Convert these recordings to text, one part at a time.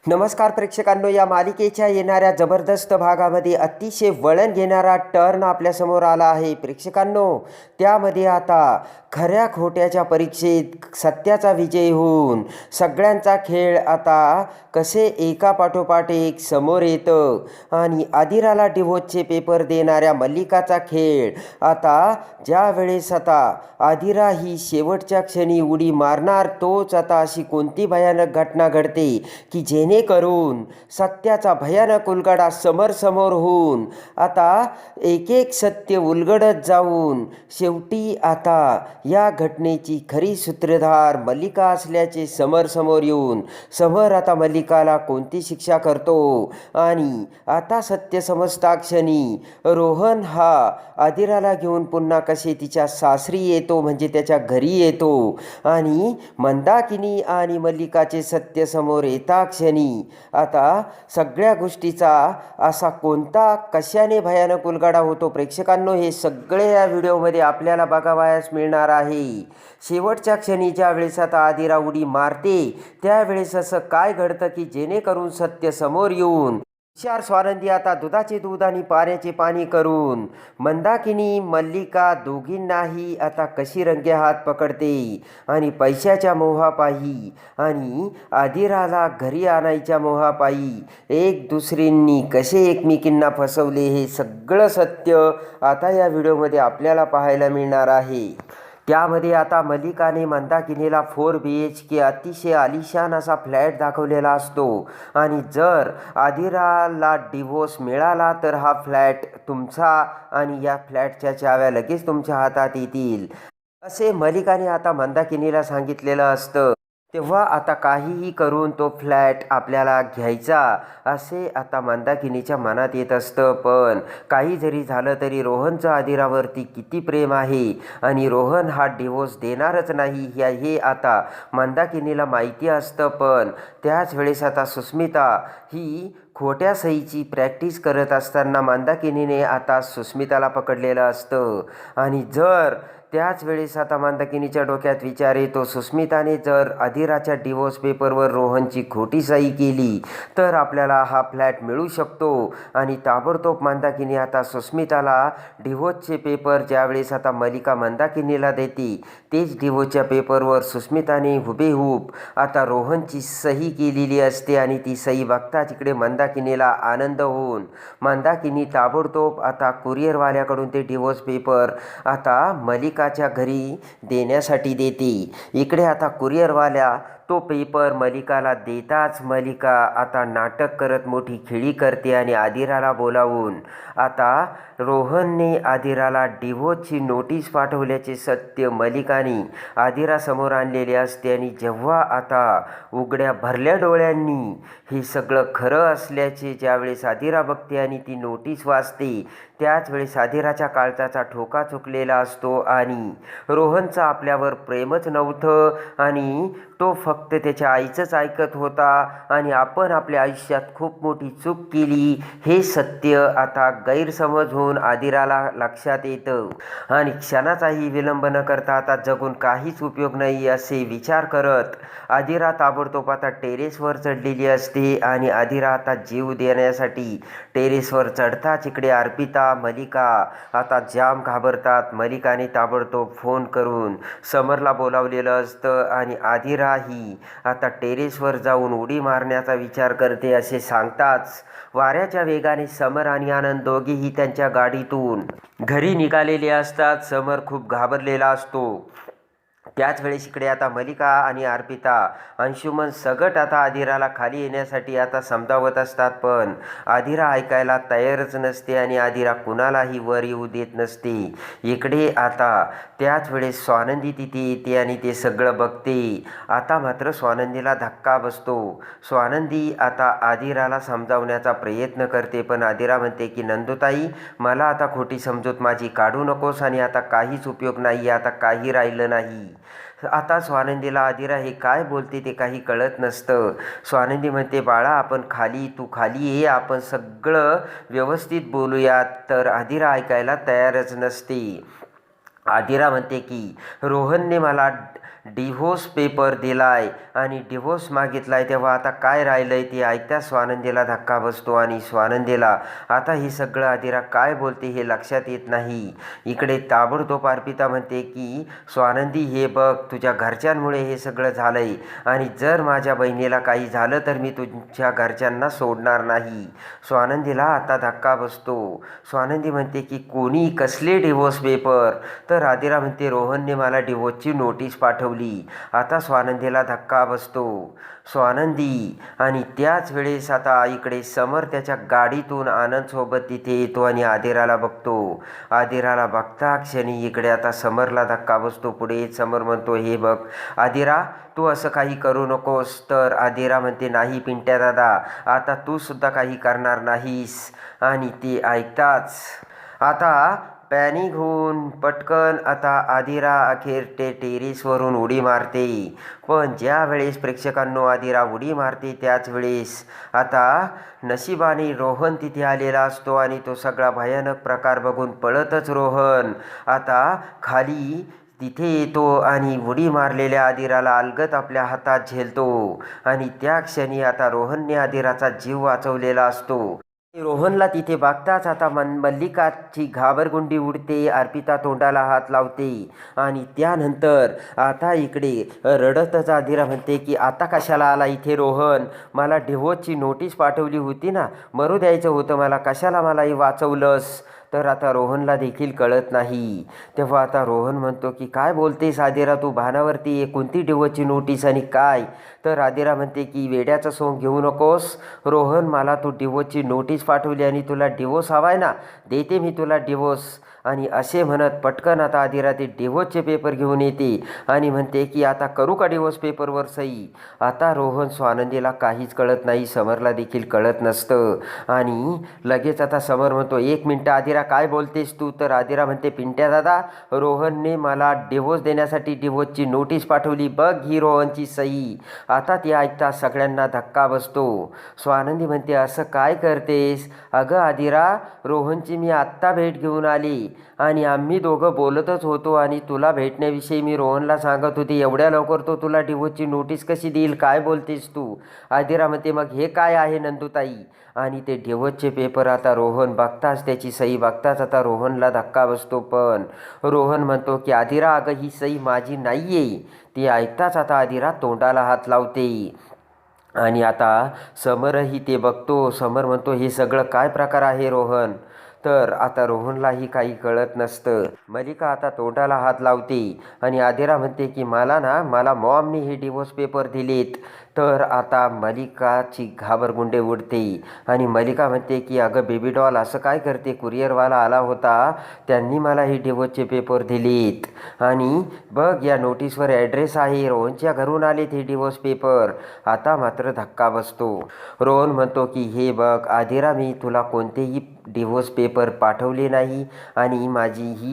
नमस्कार प्रेक्षकांनो, या मालिकेच्या येणाऱ्या जबरदस्त भागामध्ये अतिशय वळण घेणारा टर्न आपल्यासमोर आला आहे. प्रेक्षकांनो, त्यामध्ये आता खऱ्या खोट्याच्या परीक्षेत सत्याचा विजय होऊन सगळ्यांचा खेळ आता कसे एकापाठोपाठ एक समोर येतं आणि आदिराला डिव्होर्सचे पेपर देणाऱ्या मल्लिकाचा खेळ आता ज्या वेळेस आता आदिरा ही शेवटच्या क्षणी उडी मारणार, तोच आता अशी कोणती भयानक घटना घडते की जेणेकरून सत्याचा भयानक उलगडा समोर होऊन आता एक एक सत्य उलगडत जाऊन शेवटी आता या घटनेची खरी सूत्रधार मल्लिका असल्याचे समोर येऊन आता मल्लिकाला कोणती शिक्षा करतो आणि आता सत्य समजता क्षणी रोहन हा आदिराला घेऊन पुन्हा कसे तिच्या सासरी येतो, म्हणजे त्याच्या घरी येतो आणि मंदाकिनी आणि मल्लिकाचे सत्य समोर येता क्षणी आता सगळ्या गोष्टीचा असा कोणता कशाने भयानक उलगडा होतो. प्रेक्षकांनो, हे सगळे या व्हिडिओमध्ये आपल्याला बघावयास मिळणार आहे. शेवटच्या क्षणी ज्या वेळेस आता आदिरा उडी मारते त्यावेळेस असं काय घडतं की जेणेकरून सत्य समोर येऊन हुशार स्वानंदी आता दुधाचे दूध आणि पाण्याचे पाणी करून मंदाकिनी मल्लिका दोघींनाही आता कशी रंगेहात पकडते आणि पैशाच्या मोहापायी आणि आदिराला घरी आणायच्या मोहापायी एक दुसरींनी कसे एकमेकींना फसवले, हे सगळं सत्य आता या व्हिडिओमध्ये आपल्याला पाहायला मिळणार आहे. त्यामध्ये आता मल्लिकाने मंदाकिनीला 4 BHK अतिशय आलिशान असा फ्लॅट दाखवलेला असतो आणि जर आदिराला डिव्होर्स मिळाला तर हा फ्लॅट तुमचा आणि या फ्लॅटच्या चाव्या लगेच तुमच्या हातात येतील असे मल्लिकाने आता मंदाकिनीला सांगितलेलं असतं. तेव्हा आता काहीही करून तो फ्लॅट आपल्याला घ्यायचा असे आता मंदाकिनीच्या मनात येत असतं. पण काही जरी झालं तरी रोहनचं आदिरावरती किती प्रेम आहे आणि रोहन हा डिव्होर्स देणारच नाही हे आता मंदाकिनीला माहिती असतं. पण त्याच वेळेस आता सुस्मिता ही खोट्या सहीची प्रॅक्टिस करत असताना मंदाकिनीने आता सुस्मिताला पकडलेलं असतं आणि जर त्याच वेळेस आता मंदाकिनीच्या डोक्यात विचार येतो, सुस्मिताने जर आदिराच्या डिव्होर्स पेपरवर रोहनची खोटी सही केली तर आपल्याला हा फ्लॅट मिळू शकतो आणि ताबडतोब मंदाकिनी आता सुस्मिताला डिव्होर्सचे पेपर ज्यावेळेस आता मल्लिका मंदाकिनीला देते तेच डिव्होर्सच्या पेपरवर सुस्मिताने हुबेहूब आता रोहनची सही केलेली असते आणि ती सही बघता तिकडे मंदाकिनीला आनंद होऊन मंदाकिनी ताबडतोब आता कुरिअरवाल्याकडून ते डिव्होर्स पेपर आता मल्लिकाच्या घरी देण्यासाठी देते. इकडे आता कुरिअरवाल्या तो पेपर मल्लिकाला देताच मल्लिका आता नाटक करत मोठी खिळी करते आणि आदिराला बोलावून आता रोहनने आदिराला डिव्होर्सची नोटीस पाठवल्याचे सत्य मल्लिकाने आदिरासमोर आणलेले असते आणि जेव्हा आता उघड्या भरल्या डोळ्यांनी हे सगळं खरं असल्याचे ज्यावेळेस आदिरा बघते आणि ती नोटीस वाचते त्याच वेळेस आदिराच्या काळजाचा ठोका चुकलेला असतो आणि रोहनचं आपल्यावर प्रेमच नव्हतं आणि तो फक्त त्याच्या आईचंच ऐकत होता आणि आपण आपल्या आयुष्यात खूप मोठी चूक केली हे सत्य आता गैरसमज होऊन आदिराला लक्षात येतं आणि क्षणाचाही विलंब न करता आता जगून काहीच उपयोग नाही असे विचार करत आदिरा ताबडतोब आता टेरेसवर चढलेली असते आणि आदिरा आता जीव देण्यासाठी टेरेसवर चढताच इकडे अर्पिता मल्लिका आता जाम घाबरतात. मल्लिकाने ताबडतोब फोन करून समरला बोलावलेलं असतं आणि आदिरा ही आता टेरेसवर जाऊन उडी मारण्याचा विचार करते असे सांगताच वाऱ्याच्या वेगाने समर आणि आनंद दोघेही त्यांच्या गाडीतून घरी निघालेले असतात. समर खूप घाबरलेला असतो. त्याच वेळेस इकडे आता मल्लिका आणि अर्पिता अंशुमन सगट आता आदिराला खाली येण्यासाठी आता समजावत असतात. पण आदिरा ऐकायला तयारच नसते आणि आदिरा कुणालाही वर येऊ देत नसते. इकडे आता त्याच वेळेस स्वानंदी तिथे येते आणि ते सगळं बघते. आता मात्र स्वानंदीला धक्का बसतो. स्वानंदी आता आदिराला समजावण्याचा प्रयत्न करते पण आदिरा म्हणते की नंदुताई, मला आता खोटी समजूत माझी काढू नकोस आणि आता काहीच उपयोग नाही, आता काही राहिलं नाही. आता स्वानंदीला आदिरा हे काय बोलते ते काही कळत नसतं. स्वानंदी म्हणते, बाळा आपण तू खाली ये, आपण सगळं व्यवस्थित बोलूयात. तर आदिरा ऐकायला तयारच नसते. आदिरा म्हणते की रोहनने मला डिव्होर्स पेपर दिलाय आणि डिव्होर्स मागितलाय, तेव्हा आता काय राहिलंय ते ऐकताच स्वानंदीला धक्का बसतो आणि स्वानंदीला आता हे सगळं आदिरा काय बोलते हे लक्षात येत नाही. इकडे ताबडतोब अर्पिता म्हणते की स्वानंदी हे बघ, तुझ्या घरच्यांमुळे हे सगळं झालंय आणि जर माझ्या बहिणीला काही झालं तर मी तुझ्या घरच्यांना सोडणार नाही. स्वानंदीला आता धक्का बसतो. स्वानंदी म्हणते की कोणी कसले डिव्होर्स पेपर? तर आदिरा म्हणते रोहनने मला डिव्होर्सची नोटीस पाठवली. आता स्वानंदीला धक्का बसतो. स्वानंदी आणि त्याच वेळेस आता इकडे समर त्याच्या गाडीतून आनंदसोबत तिथे येतो आणि आदिराला बघतो. आदिराला बघता क्षणी इकडे आता समरला धक्का बसतो. पुढे समर म्हणतो हे बघ आदिरा, तू असं काही करू नकोस. तर आदिरा म्हणते नाही पिंट्या दादा, आता तू सुद्धा काही करणार नाहीस. आणि ते ऐकताच आता पॅनिक होऊन पटकन आता आदिरा अखेर ते टेरेसवरून उडी मारते. पण ज्या वेळेस प्रेक्षकांनो आदिरा उडी मारते त्याच वेळेस आता नशिबाने रोहन तिथे आलेला असतो आणि तो सगळा भयानक प्रकार बघून पळतच रोहन आता खाली तिथे येतो आणि उडी मारलेल्या आदिराला अलगद आपल्या हातात झेलतो. आणि त्या क्षणी आता रोहनने आदिराचा जीव वाचवलेला असतो. रोहनला तिथे बघताच आता मल्लिकाची घाबरगुंडी उडते. अर्पिता तोंडाला हात लावते आणि त्यानंतर आता इकडे रडतच आदिरा म्हणते की आता कशाला आला इथे रोहन? मला डिव्होर्सची नोटीस पाठवली होती ना, मरू द्यायचं होतं मला, कशाला मलाही वाचवलंस? तर आता रोहनला देखील कळत नाही. तेव्हा आता रोहन म्हणतो की काय बोलतेस आदिरा, तू भानावरती आहे, कोणती डिव्होर्सची नोटीस आणि काय? तर आदिरा म्हणते की वेड्याचं सोंग घेऊ नकोस रोहन, मला तू डिव्होर्सची नोटीस पाठवली आणि तुला डिव्होर्स हवाय ना, देते मी तुला डिव्होर्स. आणि असे म्हणत पटकन आता आदिरा ते डिव्होर्सचे पेपर घेऊन येते आणि म्हणते की आता करू का डिव्होर्स पेपरवर सही? आता रोहन स्वानंदीला काहीच कळत नाही, समरला देखील कळत नसतं. आणि लगेच आता समर म्हणतो 1 मिनटं आदिरा, काय बोलतेस तू? तर आदिरा म्हणते पिंट्या दादा, रोहनने मला डिव्होर्स देण्यासाठी डिव्होर्सची नोटीस पाठवली, बघ ही रोहनची सही. आता ती ऐकता सगळ्यांना धक्का बसतो. स्वानंदी म्हणते असं काय करतेस? अगं आदिरा, रोहनची मी आत्ता भेट घेऊन आली आणि आम्ही दोघं बोलतच होतो आणि तुला भेटण्याविषयी मी रोहनला सांगत होते, एवढ्या लवकर तो तुला डिव्होर्सची नोटीस कशी देईल? काय बोलतेस तू? आदिरा म्हणते मग हे काय आहे नंदुताई? आणि ते डिव्होर्सचे पेपर आता रोहन बघताच, त्याची सही बघताच आता रोहनला धक्का बसतो. पण रोहन म्हणतो की आदिरा अगं ही सही माझी नाही आहे. ती ऐकताच आता आदिरा तोंडाला हात लावते. आणि आता समरही ते बघतो. समर म्हणतो हे सगळं काय प्रकार आहे रोहन? तर आता रोहनलाही काही कळत नसतं. मल्लिका आता तोंडाला हात लावते आणि आदिरा म्हणते की मला मॉमने हे डिव्होर्स पेपर दिलेत. तर आता मल्लिकाची घाबरगुंडे उडते आणि मल्लिका म्हणते की अगं बेबी डॉल असं काय करते? कुरिअरवाला आला होता, त्यांनी मला हे डिव्होर्सचे पेपर दिलेत आणि बघ या नोटीसवर ॲड्रेस आहे, रोहनच्या घरून आलेत हे डिव्होर्स पेपर. आता मात्र धक्का बसतो. रोहन म्हणतो की हे बघ आदिरा, मी तुला कोणतेही डिव्होर्स पेपर पाठवले नाही आणि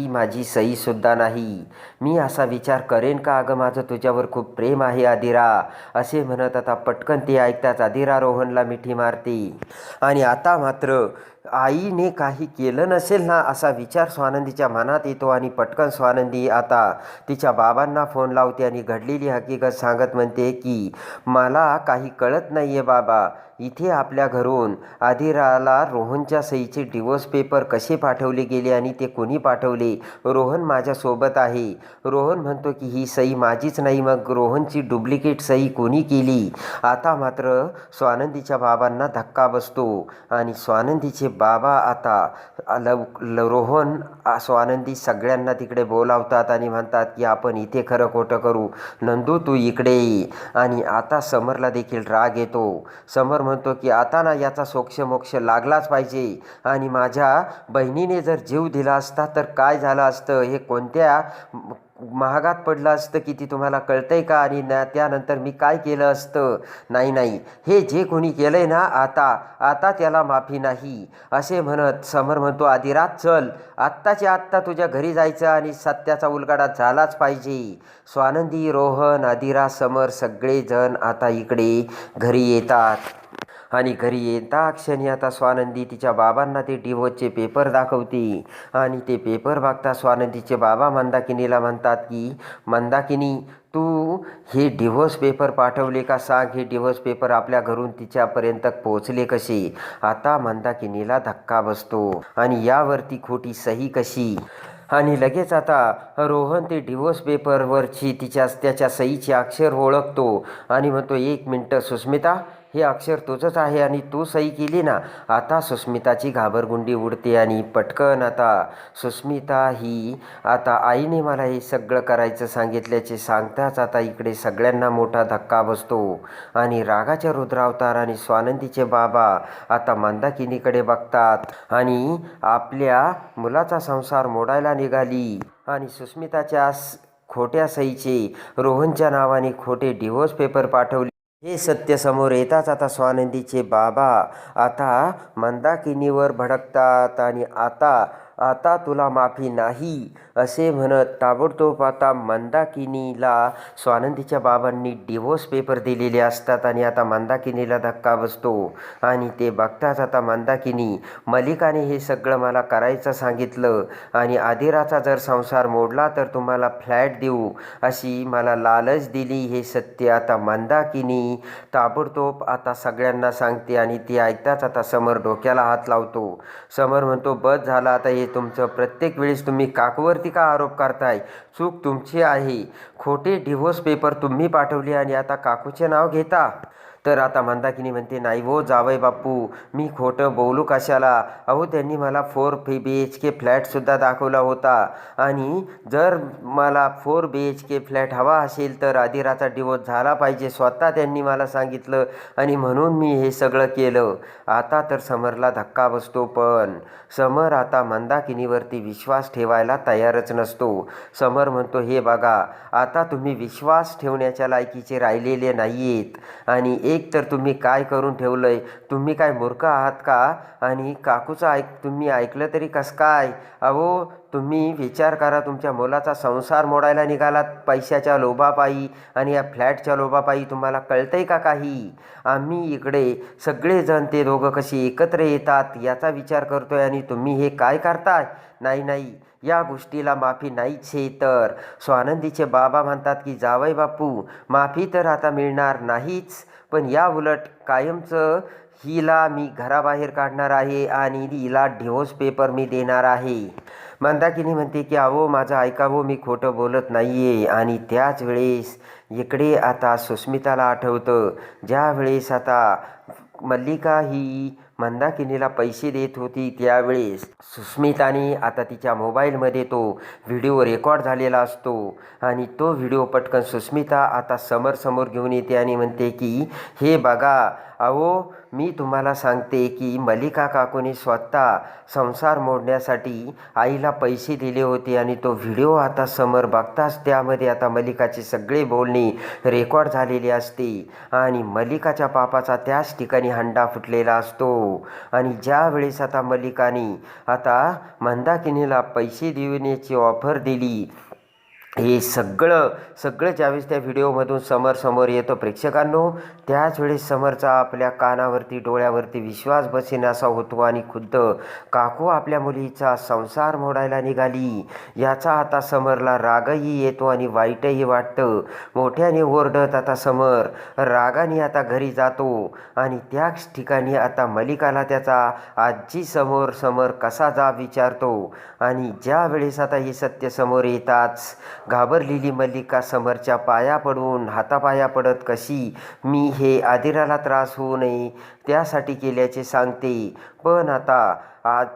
माझी सहीसुद्धा नाही. मी असा विचार करेन का? अगं माझं तुझ्यावर खूप प्रेम आहे आदिरा. असे म्हणत आता पटकन ते ऐकताच आदिरा रोहनला मिठी मारते. आणि आता मात्र आईने काही केलं नसेल ना असा विचार स्वानंदीच्या मनात येतो आणि पटकन स्वानंदी आता तिच्या बाबांना फोन लावते आणि घडलेली हकीकत सांगत म्हणते की मला काही कळत नाही आहे बाबा, इथे आपल्या घरून आदिराला रोहनच्या सहीचे डिव्होर्स पेपर कसे पाठवले गेले आणि ते कोणी पाठवले? रोहन माझ्यासोबत आहे. रोहन म्हणतो की ही सही माझीच नाही, मग रोहनची डुप्लिकेट सही कोणी केली? आता मात्र स्वानंदीच्या बाबांना धक्का बसतो आणि स्वानंदीचे बाबा आता रोहन स्वानंदी सगळ्यांना तिकडे बोलावतात आणि म्हणतात की आपण इथे खरं खोटं करू, नंदू तू इकडे ये. आणि आता समरला देखील राग येतो. समर म्हणतो की आता ना याचा सोक्षमोक्ष लागलाच पाहिजे आणि माझ्या बहिणीने जर जीव दिला असता तर काय झालं असतं, हे कोणत्या महागात पडलं असतं किती तुम्हाला कळतंय का? आणि त्यानंतर मी काय केलं असतं? नाही, हे जे कोणी केलंय ना आता त्याला माफी नाही. असे म्हणत समर म्हणतो आदिरा चल, आत्ताच्या आत्ता तुझ्या घरी जायचं आणि सत्याचा उलगडा झालाच पाहिजे. स्वानंदी, रोहन, आदिरा, समर सगळेजण आता इकडे घरी येतात. आणि घरी येता क्षणी आता स्वानंदी तिच्या बाबांना ते डिव्होर्सचे पेपर दाखवते आणि ते पेपर बघता स्वानंदीचे बाबा मंदाकिनीला म्हणतात की मंदाकिनी, तू हे डिव्होर्स पेपर पाठवले का सांग. हे डिव्होर्स पेपर आपल्या घरून तिच्यापर्यंत पोहोचले कसे. आता मंदाकिनीला धक्का बसतो आणि यावरती खोटी सही कशी. आणि लगेच आता रोहन ते डिव्होर्स पेपरवरची त्याच्या सहीची अक्षर ओळखतो आणि म्हणतो, 1 मिनटं सुस्मिता, हे अक्षर तुझंच आहे आणि तू सही केली ना. आता सुस्मिताची घाबरगुंडी उडते आणि पटकन आता सुस्मिता ही आता आईने मला हे सगळं करायचं सांगितल्याचे सांगताच आता इकडे सगळ्यांना मोठा धक्का बसतो आणि रागाच्या रुद्रावतार आणि स्वानंदीचे बाबा आता मंदाकिनीकडे बघतात आणि आपल्या मुलाचा संसार मोडायला निघाली आणि सुस्मिताच्या खोट्या सहीचे रोहनच्या नावाने खोटे डिव्होर्स पेपर पाठवले. हे सत्य समोर येताच आता स्वानंदीचे बाबा आता मंदाकिनीवर भडकतात आणि आता तुला माफी नाही असे म्हणत ताबडतोब आता मंदाकिनीला स्वानंदीच्या बाबांनी डिव्होर्स पेपर दिलेले असतात आणि आता मंदाकिनीला धक्का बसतो आणि ते बघताच आता मंदाकिनी, मलिकाने हे सगळं मला करायचं सांगितलं आणि आदिराचा जर संसार मोडला तर तुम्हाला फ्लॅट देऊ अशी मला लालच दिली. हे सत्य आता मंदाकिनी ताबडतोब आता सगळ्यांना सांगते आणि ती ऐकताच आता समर डोक्याला हात लावतो. समर म्हणतो, बस झाला आता हे तुमचं. प्रत्येक वेळेस तुम्ही काकूवरती का आरोप करताय. चूक तुमची आहे. खोटे डिव्होर्स पेपर तुम्ही पाठवले आणि आता काकूचे नाव घेता. तर आता मंदाकिनी म्हणते, नाही हो जावई बापू, मी खोटं बोलू कशाला. अहो त्यांनी मला 4 BHK फ्लॅटसुद्धा दाखवला होता आणि जर मला 4 BHK फ्लॅट हवा असेल तर आदिराचा डिवोर्स झाला पाहिजे. स्वतः त्यांनी मला सांगितलं आणि म्हणून मी हे सगळं केलं. आता तर समरला धक्का बसतो पण समर आता मंदाकिनीवरती विश्वास ठेवायला तयारच नसतो. समर म्हणतो, हे बघा आता तुम्ही विश्वास ठेवण्याच्या लायकीचे राहिलेले नाहीयेत आणि एक तर तुम्ही काय करून ठेवलंय. तुम्ही काय मूर्ख आहात का. आणि काकूचं तुम्ही ऐकलं तरी कसं काय. अहो तुम्ही विचार करा, तुमच्या मुलाचा संसार मोडायला निघालात पैशाच्या लोभापायी आणि या फ्लॅटच्या लोभापायी. तुम्हाला कळतंय का काही. आम्ही इकडे सगळेजण ते दोघं कशी एकत्र येतात याचा विचार करतोय आणि तुम्ही हे काय करताय. नाही, या गोष्टीला माफी नाहीच आहे. तर स्वानंदीचे बाबा म्हणतात की जावई बापू, माफी तर आता मिळणार नाहीच, पण या उलट कायमचं हिला मी घराबाहेर काढणार आहे आणि हिला डिव्होर्स पेपर मी देणार आहे. मंदाकिनी म्हणते की अहो माझं ऐकावं, मी खोटं बोलत नाही आहे. आणि त्याच वेळेस इकडे आता सुस्मिताला आठवतं ज्या वेळेस आता मल्लिका ही मंदाकिनीला पैसे देत होती त्यावेळेस सुस्मिताने आता तिच्या मोबाईलमध्ये तो व्हिडिओ रेकॉर्ड झालेला असतो आणि तो व्हिडिओ पटकन सुस्मिता आता समोर घेऊन येते आणि म्हणते की हे बघा अहो, मी तुम्हाला सांगते की मल्लिका काकूने स्वतः संसार मोडण्यासाठी आईला पैसे दिले होते आणि तो व्हिडिओ आता समोर बघताच त्यामध्ये आता मल्लिकाचे सगळे बोलणे रेकॉर्ड झालेले असते आणि मल्लिकाच्या पापाचा त्याच ठिकाणी हंडा फुटलेला असतो. आणि ज्या वेळेस आता मल्लिकाने आता मंदाकिनीला पैसे देण्याची ऑफर दिली, हे सगळं ज्यावेळेस त्या व्हिडिओमधून समोर येतो प्रेक्षकांनो, त्याच वेळेस समरचा आपल्या कानावरती डोळ्यावरती विश्वास बसेनासा होतो आणि खुद्द काकू आपल्या मुलीचा संसार मोडायला निघाली याचा आता समरला रागही येतो आणि वाईटही वाटतं. मोठ्याने ओरडत आता समर रागाने आता घरी जातो आणि त्याच ठिकाणी आता मल्लिकाला त्याचा आजी समोर कसा जाब विचारतो आणि ज्या वेळेस आता हे सत्य समोर येताच घाबरलेली मल्लिका समरच्या पाया पडून हातापाया पडत कशी मी हे आदिराला त्रास होऊ नये त्यासाठी केल्याचे सांगते. पण आता आज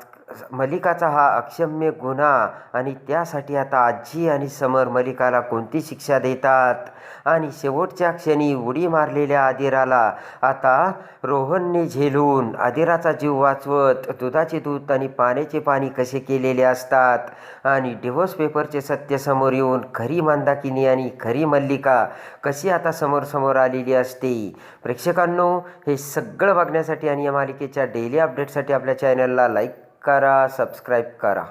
मल्लिकाचा हा अक्षम्य गुन्हा आणि त्यासाठी आता आजी आणि समर मल्लिकाला कोणती शिक्षा देतात. आणि शेवटच्या क्षणी उडी मारलेल्या आदिराला आता रोहनने झेलून आदिराचा जीव वाचवत दुधाचे दूध आणि पाण्याचे पाणी कसे केलेले असतात आणि डिव्होर्स पेपरचे सत्य समोर येऊन खरी मंदाकिनी आणि खरी मल्लिका कशी आता समोर आलेली असते. प्रेक्षकांनो, हे सगळं बघण्यासाठी आणि या मालिकेच्या डेली अपडेटसाठी आपल्या चॅनलला लाईक करा, सबस्क्राईब करा.